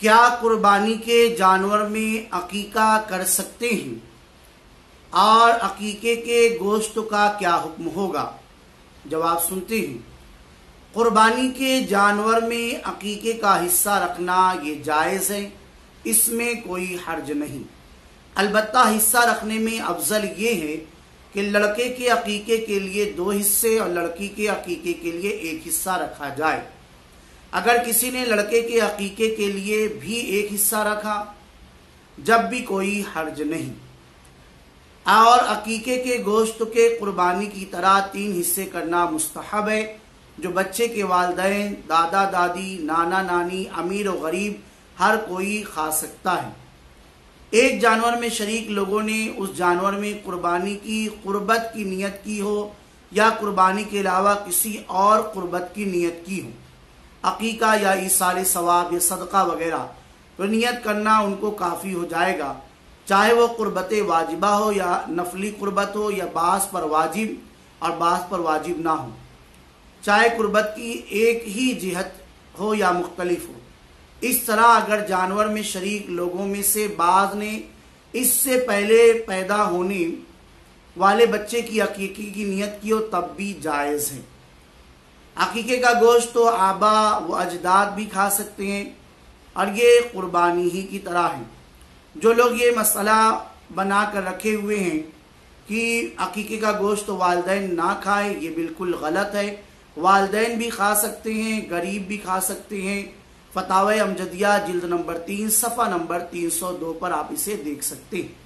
क्या कुर्बानी के जानवर में अकीका कर सकते हैं और अकीके के गोश्त का क्या हुक्म होगा? जवाब सुनते हैं। कुर्बानी के जानवर में अकीके का हिस्सा रखना ये जायज़ है, इसमें कोई हर्ज नहीं। अलबत्ता हिस्सा रखने में अफजल ये है कि लड़के के अकीके के लिए 2 हिस्से और लड़की के अकीके के लिए 1 हिस्सा रखा जाए। अगर किसी ने लड़के के अकीके के लिए भी 1 हिस्सा रखा जब भी कोई हर्ज नहीं। और अकीके के गोश्त के कुर्बानी की तरह 3 हिस्से करना मुस्तहब है, जो बच्चे के वालिदैन, दादा दादी, नाना नानी, अमीर और गरीब हर कोई खा सकता है। एक जानवर में शरीक लोगों ने उस जानवर में कुर्बानी की कुर्बत की नियत की हो या कुर्बानी के अलावा किसी और कुर्बत की नियत की हो, अकीका या ईसाल सवाब या सदका वगैरह, तो नियत करना उनको काफ़ी हो जाएगा, चाहे वो कुर्बत वाजिबा हो या नफली कुर्बत हो या बास पर वाजिब और बास पर वाजिब ना हो, चाहे कुर्बत की एक ही जिहत हो या मुख्तलिफ हो। इस तरह अगर जानवर में शरीक लोगों में से बाज ने इससे पहले पैदा होने वाले बच्चे की अकीके की नियत की हो तब भी जायज़ है। अकीके का गोश्त तो आबा व अजदाद भी खा सकते हैं और ये कुर्बानी ही की तरह है। जो लोग ये मसला बना कर रखे हुए हैं कि अकीके का गोश्त तो वालिदैन ना खाए, ये बिल्कुल गलत है। वालिदैन भी खा सकते हैं, गरीब भी खा सकते हैं। फतावा अमजदिया जिल्द नंबर 3 सफ़ा नंबर 302 पर आप इसे देख सकते हैं।